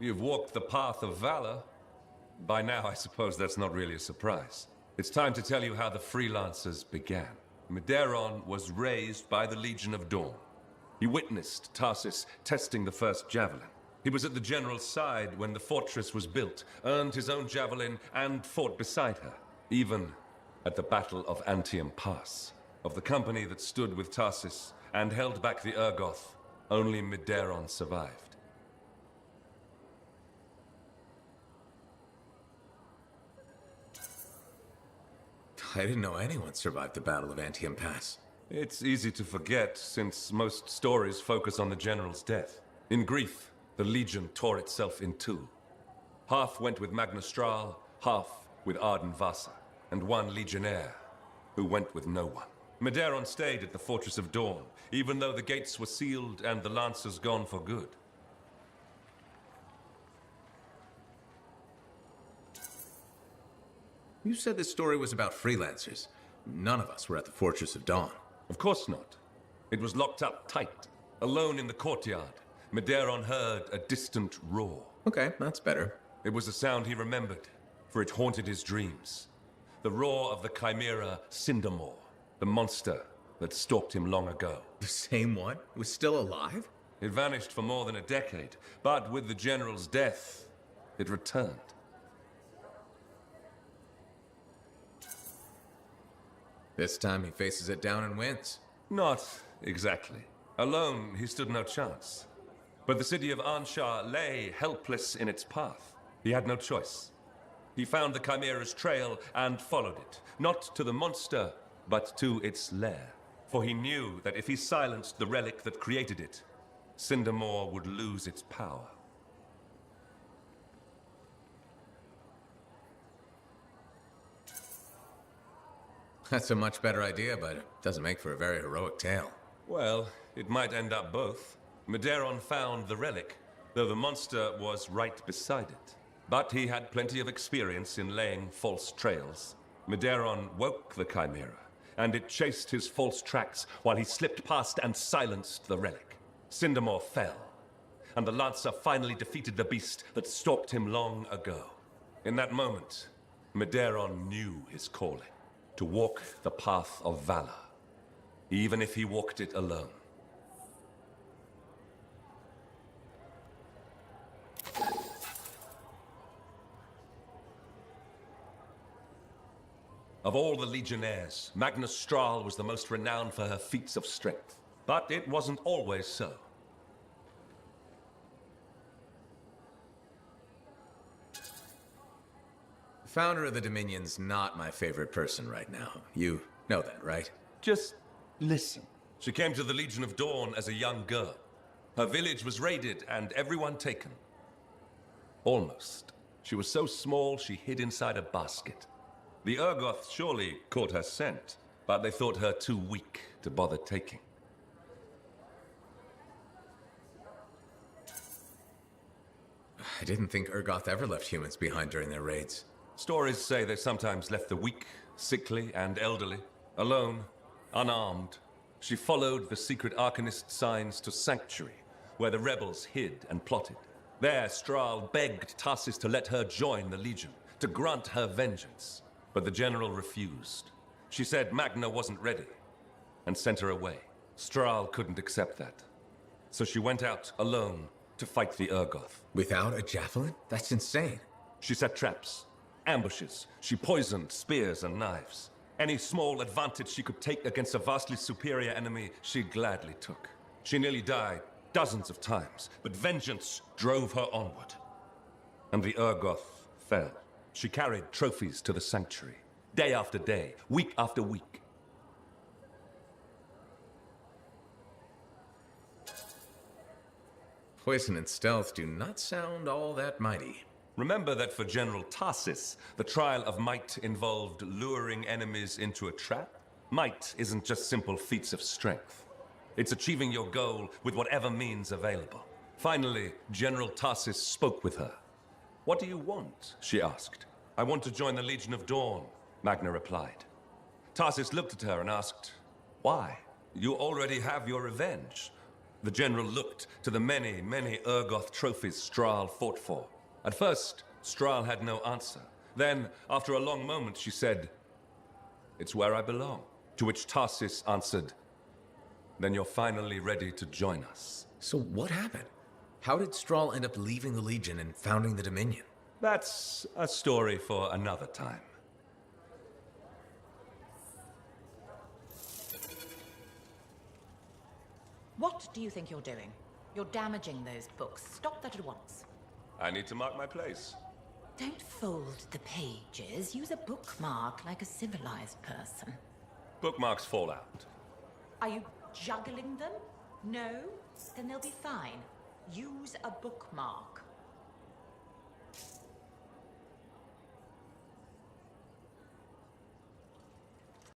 You've walked the path of valor. By now, I suppose that's not really a surprise. It's time to tell you how the freelancers began. Medeiros was raised by the Legion of Dawn. He witnessed Tarsis testing the first javelin. He was at the general's side when the fortress was built, earned his own javelin, and fought beside her, even at the Battle of ANTHEM Pass. Of the company that stood with Tarsis and held back the Urgoth, only Medeiros survived. I didn't know anyone survived the Battle of ANTHEM Pass. It's easy to forget, since most stories focus on the general's death. In grief, the Legion tore itself in two. Half went with Magnustral, half with Arden Vasa, and one legionnaire, who went with no one. Medeiros stayed at the Fortress of Dawn, even though the gates were sealed and the Lancers gone for good. You said this story was about freelancers. None of us were at the Fortress of Dawn. Of course not. It was locked up tight. Alone in the courtyard, Medeiros heard a distant roar. Okay, that's better. It was a sound he remembered, for it haunted his dreams. The roar of the chimera Cindermore, the monster that stalked him long ago. The same one? Was still alive? It vanished for more than a decade, but with the general's death, it returned. This time he faces it down and wins. Not exactly. Alone, he stood no chance. But the city of Anshar lay helpless in its path. He had no choice. He found the chimera's trail and followed it, not to the monster, but to its lair. For he knew that if he silenced the relic that created it, Cindermore would lose its power. That's a much better idea, but it doesn't make for a very heroic tale. Well, it might end up both. Medeiros found the relic, though the monster was right beside it. But he had plenty of experience in laying false trails. Medeiros woke the chimera, and it chased his false tracks while he slipped past and silenced the relic. Cindermore fell, and the Lancer finally defeated the beast that stalked him long ago. In that moment, Medeiros knew his calling. To walk the path of valor, even if he walked it alone. Of all the legionnaires, Magnustral was the most renowned for her feats of strength. But it wasn't always so. The founder of the Dominion's not my favorite person right now. You know that, right? Just listen. She came to the Legion of Dawn as a young girl. Her village was raided and everyone taken. Almost. She was so small she hid inside a basket. The Urgoth surely caught her scent, but they thought her too weak to bother taking. I didn't think Urgoth ever left humans behind during their raids. Stories say they sometimes left the weak, sickly, and elderly, alone, unarmed. She followed the secret Arcanist signs to Sanctuary, where the rebels hid and plotted. There, Strahl begged Tarsis to let her join the Legion, to grant her vengeance. But the general refused. She said Magna wasn't ready, and sent her away. Strahl couldn't accept that. So she went out alone to fight the Urgoth. Without a javelin? That's insane. She set traps. Ambushes. She poisoned spears and knives. Any small advantage she could take against a vastly superior enemy, she gladly took. She nearly died dozens of times, but vengeance drove her onward. And the Urgoth fell. She carried trophies to the Sanctuary, day after day, week after week. Poison and stealth do not sound all that mighty. Remember that for General Tarsis, the trial of might involved luring enemies into a trap? Might isn't just simple feats of strength. It's achieving your goal with whatever means available. Finally, General Tarsis spoke with her. "What do you want?" she asked. "I want to join the Legion of Dawn," Magna replied. Tarsis looked at her and asked, "Why? You already have your revenge." The general looked to the many, many Urgoth trophies Strahl fought for. At first, Strahl had no answer. Then, after a long moment, she said, "It's where I belong." To which Tarsis answered, "Then you're finally ready to join us." So what happened? How did Strahl end up leaving the Legion and founding the Dominion? That's a story for another time. What do you think you're doing? You're damaging those books. Stop that at once. I need to mark my place. Don't fold the pages. Use a bookmark like a civilized person. Bookmarks fall out. Are you juggling them? No? Then they'll be fine. Use a bookmark.